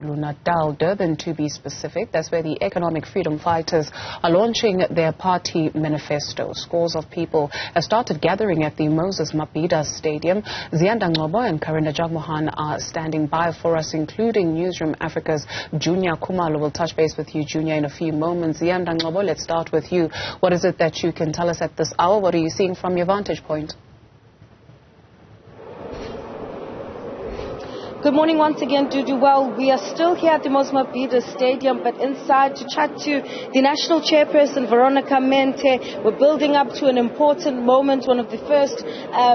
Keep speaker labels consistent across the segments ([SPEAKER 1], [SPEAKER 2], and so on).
[SPEAKER 1] KwaZulu-Natal, Durban to be specific. That's where the economic freedom fighters are launching their party manifesto. Scores of people have started gathering at the Moses Mabhida Stadium. Ziyanda Ngcobo and Karina Jagmohan are standing by for us, including Newzroom Africa's Junior Khumalo. We'll touch base with you, Junior, in a few moments. Ziyanda Ngcobo, let's start with you. What is it that you can tell us at this hour? What are you seeing from your vantage point?
[SPEAKER 2] Good morning once again, Dudu. Well, we are still here at the Moses Mabhida Stadium, but inside to chat to the national chairperson, Veronica Mente. We're building up to an important moment, one of the first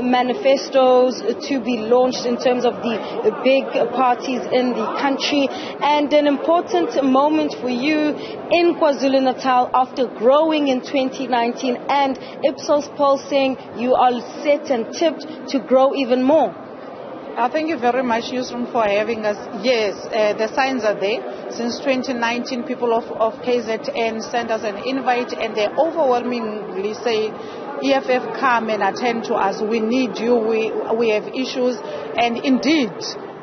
[SPEAKER 2] manifestos to be launched in terms of the big parties in the country, and an important moment for you in KwaZulu-Natal after growing in 2019 and Ipsos poll saying you are set and tipped to grow even more.
[SPEAKER 3] Thank you very much, Newzroom, for having us. Yes, the signs are there. Since 2019, people of KZN sent us an invite, and they overwhelmingly say, EFF, come and attend to us. We need you. We have issues. And indeed,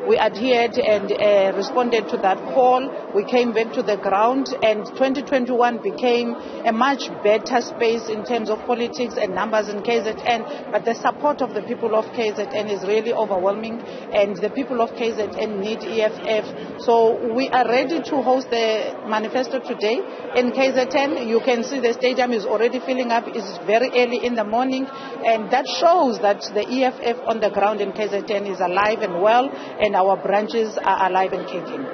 [SPEAKER 3] we adhered and responded to that call. We came back to the ground, and 2021 became a much better space in terms of politics and numbers in KZN. But the support of the people of KZN is really overwhelming, and the people of KZN need EFF. So we are ready to host the manifesto today in KZN. You can see the stadium is already filling up. It's very early in the morning, and that shows that the EFF on the ground in KZN is alive and well, and our branches are alive and kicking.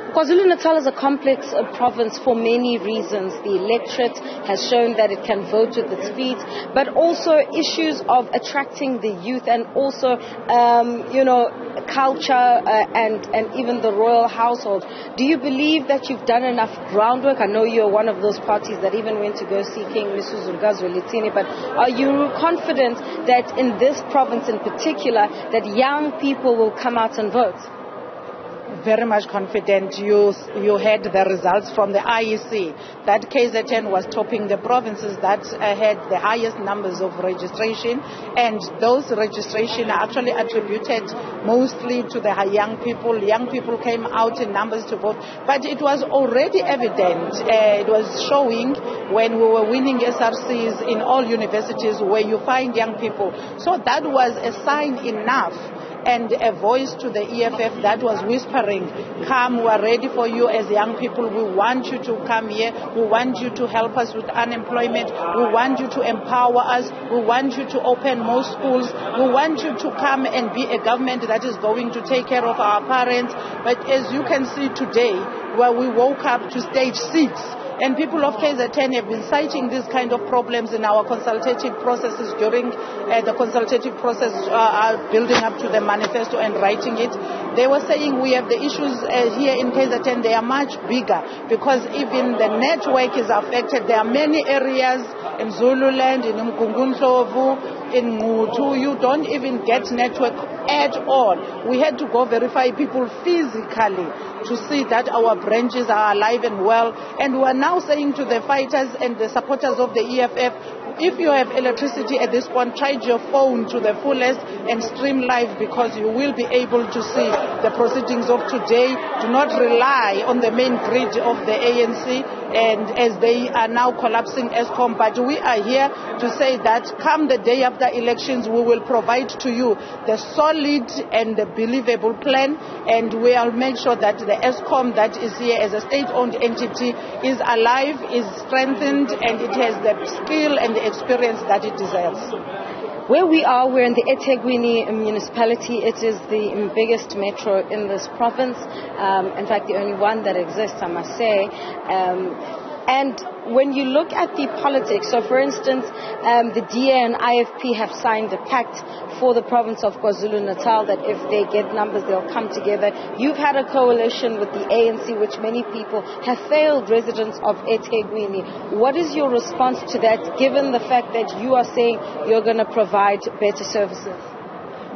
[SPEAKER 2] KwaZulu-Natal is a complex province for many reasons. The electorate has shown that it can vote with its feet, but also issues of attracting the youth and also, culture and even the royal household. Do you believe that you've done enough groundwork? I know you're one of those parties that even went to go see King Misuzu, but are you confident that in this province in particular that young people will come out and vote?
[SPEAKER 3] Very much confident. You had the results from the IEC that KZN was topping the provinces that had the highest numbers of registration, and those registration are actually attributed mostly to the young people. Young people came out in numbers to vote, but it was already evident. It was showing when we were winning SRCs in all universities where you find young people. So that was a sign enough and a voice to the EFF that was whispering, come, we're ready for you as young people. We want you to come here. We want you to help us with unemployment. We want you to empower us. We want you to open more schools. We want you to come and be a government that is going to take care of our parents. But as you can see today, where we woke up to stage 6, and people of KZN have been citing these kind of problems in our consultative processes during the consultative process building up to the manifesto and writing it. They were saying we have the issues here in KZN. They are much bigger because even the network is affected. There are many areas in Zululand, in Ndlovu, in Ngutu. You don't even get network at all. We had to go verify people physically to see that our branches are alive and well. And we are now saying to the fighters and the supporters of the EFF, if you have electricity at this point, charge your phone to the fullest and stream live, because you will be able to see the proceedings of today. Do not rely on the main grid of the ANC, and as they are now collapsing ESCOM. But we are here to say that come the day after elections, we will provide to you the solid and the believable plan, and we'll make sure that the ESCOM that is here as a state-owned entity is alive, is strengthened, and it has the skill and the experience that it deserves.
[SPEAKER 2] Where we are, we're in the eThekwini municipality. It is the biggest metro in this province. In fact, the only one that exists, I must say. And when you look at the politics, so for instance, the DA and IFP have signed a pact for the province of KwaZulu-Natal that if they get numbers, they'll come together. You've had a coalition with the ANC, which many people have failed residents of eThekwini. What is your response to that, given the fact that you are saying you're going to provide better services?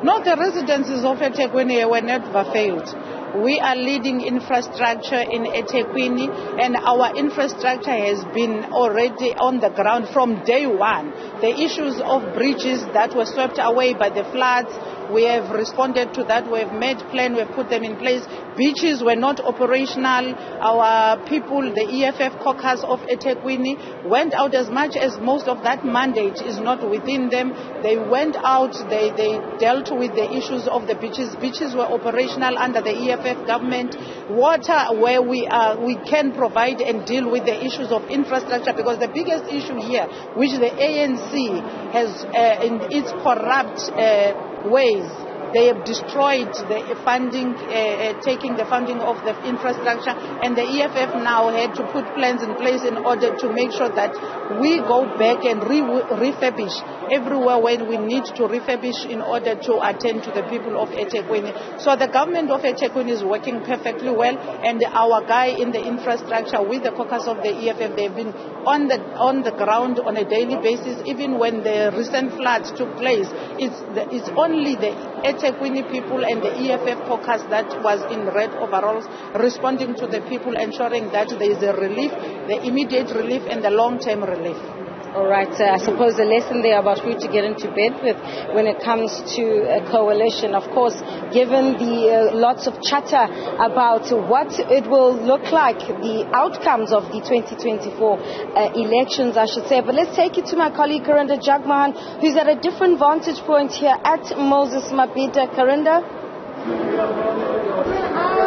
[SPEAKER 3] No, the residents of eThekwini were never failed. We are leading infrastructure in eThekwini, and our infrastructure has been already on the ground from day one. The issues of bridges that were swept away by the floods, We have responded to that. We have made plans. We have put them in place. Beaches were not operational. Our people, the EFF caucus of eThekwini, went out as much as most of that mandate is not within them. They went out. They dealt with the issues of the beaches. Beaches were operational under the EFF government. Water, where we can provide and deal with the issues of infrastructure, because the biggest issue here, which the ANC has in its corrupt ways, they have destroyed the funding, taking the funding of the infrastructure, and the EFF now had to put plans in place in order to make sure that we go back and refurbish everywhere when we need to refurbish in order to attend to the people of eThekwini. So the government of eThekwini is working perfectly well, and our guy in the infrastructure with the caucus of the EFF, they've been on the ground on a daily basis. Even when the recent floods took place, it's only the eThekwini people and the EFF caucus that was in red overalls, responding to the people, ensuring that there is a relief, the immediate relief and the long-term relief.
[SPEAKER 2] All right, I suppose the lesson there about who to get into bed with when it comes to a coalition, of course, given the lots of chatter about what it will look like, the outcomes of the 2024 elections, I should say. But let's take it to my colleague Karinda Jagmohan, who's at a different vantage point here at Moses Mabhida. Karinda?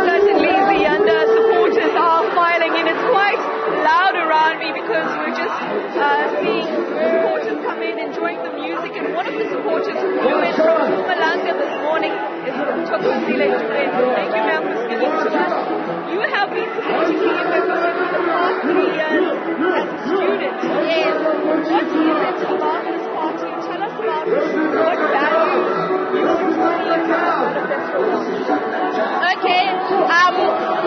[SPEAKER 4] Certainly, Ziyanda supporters are filing in. It's quite loud around me because we're just seeing supporters come in, enjoying the music. And one of the supporters who flew in from Mpumalanga this morning is Ziyanda Ngcobo. Thank you, ma'am, for speaking to us. You have been supporting the EFF for the past 3 years as a student. Yes. What is it about this party? Tell us about what values you want to see as part of this program.
[SPEAKER 5] Okay,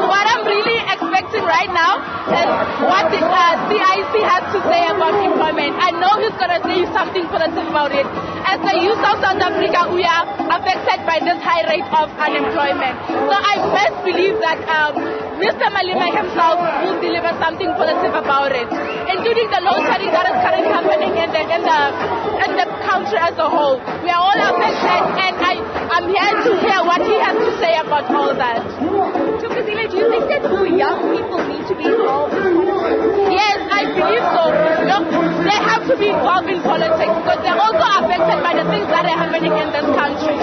[SPEAKER 5] what I'm really expecting right now is what the CIC has to say about employment. I know he's going to say something positive about it. As the youth of South Africa, we are affected by this high rate of unemployment. So I best believe that Mr. Malema himself will deliver something positive about it, including the load shedding that is currently happening in the country as a whole. We are all affected, and I'm here to hear what he has to say about all that.
[SPEAKER 4] Tukusile, do you think that more young people need to be involved in politics?
[SPEAKER 5] Yes, I believe so. Look, they have to be involved in politics because they're also affected by the things that are happening in this country.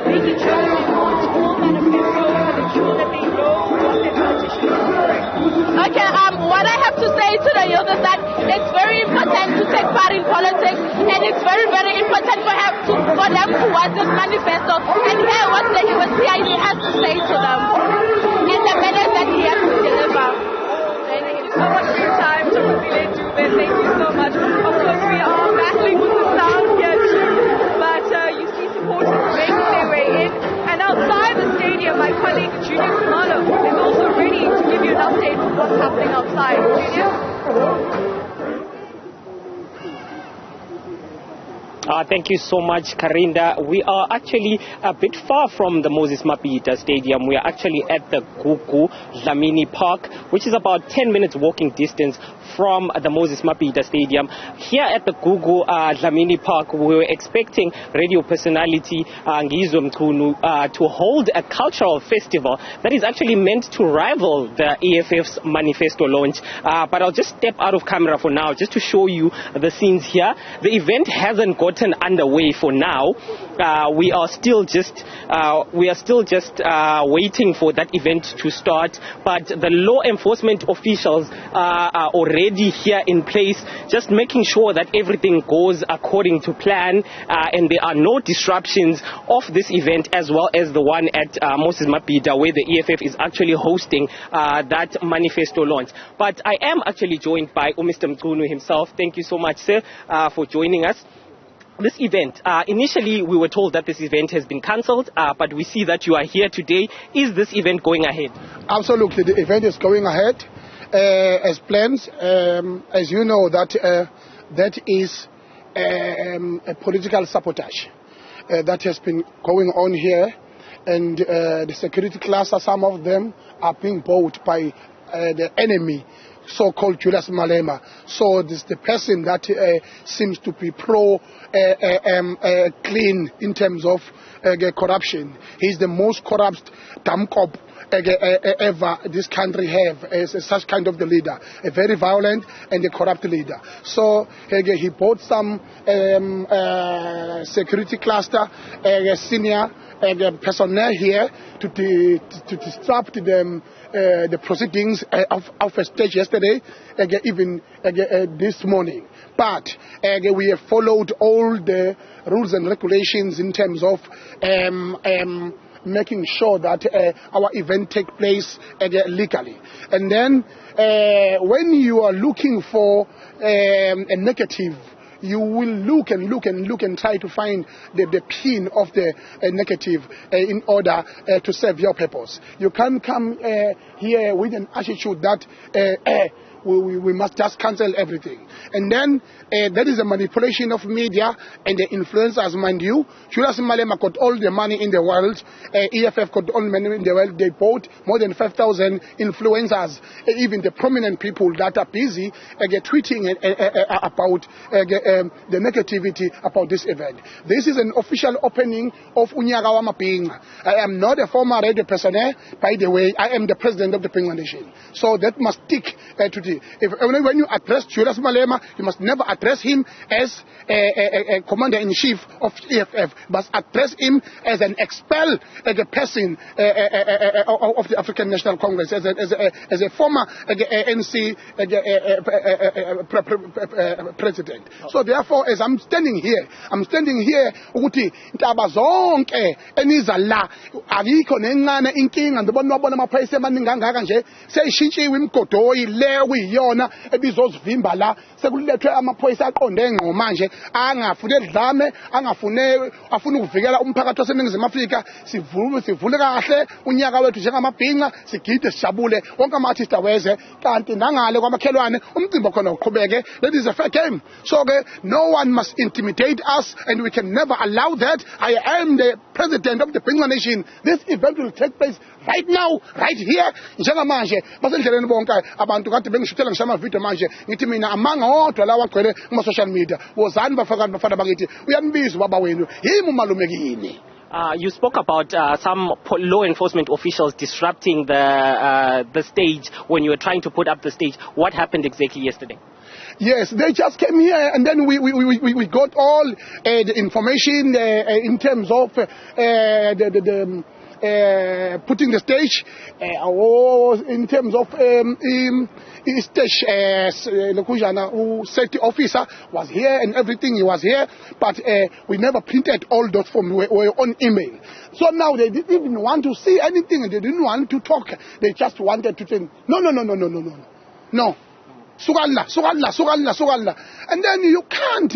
[SPEAKER 4] Making sure that they want all manifesto, making sure that they know what their politicians are doing.
[SPEAKER 5] Okay, what I have to say to the youth is that it's very important to take part in politics, and it's very, very important for them to watch this manifesto and hear what the CIC has to say to them and the message that he has to deliver.
[SPEAKER 4] Thank you so much for your time, Tukusile Dube. Thank you so much. Of course, we are battling with the sound here too, but you see supporters making their way in. And outside the stadium, my colleague Junior Kumalo is also ready to give you an update on what's happening outside. Junior?
[SPEAKER 6] Thank you so much, Karinda. We are actually a bit far from the Moses Mabhida Stadium. We are actually at the Gugu Dlamini Park, which is about 10 minutes walking distance from the Moses Mabhida Stadium. Here at the Gugu Dlamini Park, we were expecting radio personality Newzroom Afrika to hold a cultural festival that is actually meant to rival the EFF's Manifesto launch. But I'll just step out of camera for now just to show you the scenes here. The event hasn't gotten underway for now. We are still just waiting for that event to start, but the law enforcement officials are already here in place, just making sure that everything goes according to plan, and there are no disruptions of this event, as well as the one at Moses Mabhida, where the EFF is actually hosting that manifesto launch. But I am actually joined by Mr. Ngcobo himself. Thank you so much, sir, for joining us. This event, initially we were told that this event has been cancelled, but we see that you are here today. Is this event going ahead?
[SPEAKER 7] Absolutely, the event is going ahead as planned. As you know, that is a political sabotage that has been going on here, and the security cluster, some of them are being bought by the enemy so-called Julius Malema. So this is the person that seems to be clean in terms of corruption. He's the most corrupt Ngcobo ever this country have as such kind of the leader, a very violent and a corrupt leader. So he bought some security cluster senior personnel here to disrupt the proceedings of a stage yesterday, even this morning. But we have followed all the rules and regulations in terms of making sure that our event take place legally. And then when you are looking for a negative, you will look and try to find the pin of the negative in order to serve your purpose. You can't come here with an attitude that we must just cancel everything. And then that is a manipulation of media and the influencers, mind you. Julius Malema got all the money in the world. EFF got all the money in the world. They bought more than 5,000 influencers, even the prominent people that are busy tweeting about the negativity about this event. This is an official opening of Unyaka wa Mapinga. I am not a former radio personnel, by the way. I am the president of the Pinga Nation. So that must stick to the. When you address Julius Malema, you must never address him as a commander-in-chief of EFF, but address him as an expelled person of the African National Congress, as a former ANC president. So therefore, as I'm standing here, ukuthi intaba zonke enizala akikho nencane inkinga ndibona wabona amaphayisa amaningi kangaka nje seyishintshiwe imgodoyi lewe iyona ebizozivimba la sekulethwe amaphoyisa aqonde ngqo manje angafune edlame afuna ukuvikela umphakathi waseNingizimu Afrika. Sivule kahle unyaka wethu njengamabhinqa, sigide sijabule wonke ama-artist aweze, kanti nangale kwamakhelwane umcimbi khona uqhubeke. That is a fair game. So no one must intimidate us, and we can never allow that. I am the president of the Pinga Nation. This event will take place right now, right here. Njengamanje basendleleni bonke abantu kade bengishutela ngishama video manje ngithi mina amanga odwa lawa agcwele kuma social media wozani bafana bakithi uyanibizwa baba wenu yimi umalume kini.
[SPEAKER 6] You spoke about some law enforcement officials disrupting the stage when you were trying to put up the stage. What happened exactly yesterday?
[SPEAKER 7] Yes, they just came here, and then we got all the information in terms of putting the stage, in terms of stage safety officer was here and everything, he was here, but we never printed all those forms, we were on email. So now they didn't even want to see anything, they didn't want to talk, they just wanted to say, no. Sugalla. And then you can't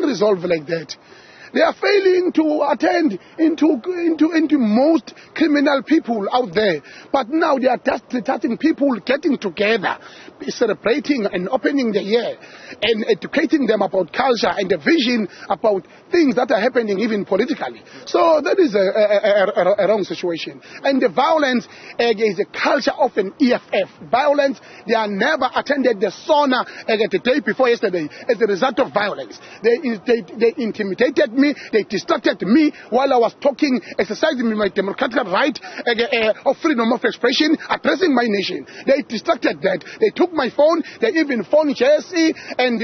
[SPEAKER 7] resolve like that. They are failing to attend into most criminal people out there. But now they are just starting people getting together, celebrating and opening the year and educating them about culture and the vision about things that are happening even politically. So that is a wrong situation. And the violence is a culture of an EFF. Violence, they are never attended the sauna the day before yesterday as a result of violence. They intimidated me, they distracted me while I was talking, exercising my democratic right of freedom of expression, addressing my nation. They distracted that. They took my phone, they even phoned JSE, and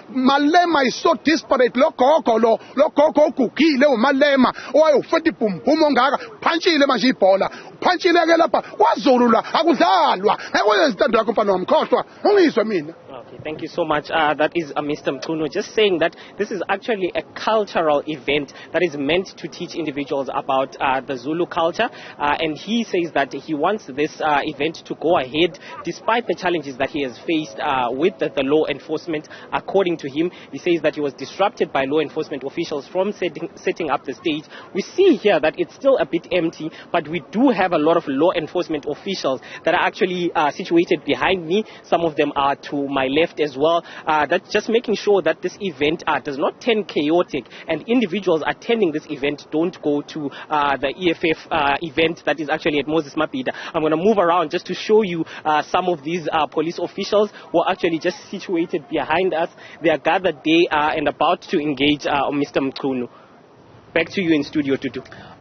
[SPEAKER 7] Malema is so disparate. Lokoko kukile Malema. Oy ufati pumpumo ngaka punchile manje ibhola. Punchile ke lapha kwazulula akudlalwa. Ekwenza isithando yakho mfana wamkhohlwa. Ungizwe mina.
[SPEAKER 6] Okay, thank you so much. That is Mr. Mchunu just saying that this is actually a cultural event that is meant to teach individuals about the Zulu culture. And he says that he wants this event to go ahead despite the challenges that he has faced with the law enforcement. According to him, he says that he was disrupted by law enforcement officials from setting up the stage. We see here that it's still a bit empty, but we do have a lot of law enforcement officials that are actually situated behind me. Some of them are to my left as well. That's just making sure that this event does not turn chaotic, and individuals attending this event don't go to the EFF event that is actually at Moses Mabhida. I'm going to move around just to show you some of these police officials who are actually just situated behind us. They are gathered there and about to engage Mr. Mchunu. Back to you in studio, Tutu.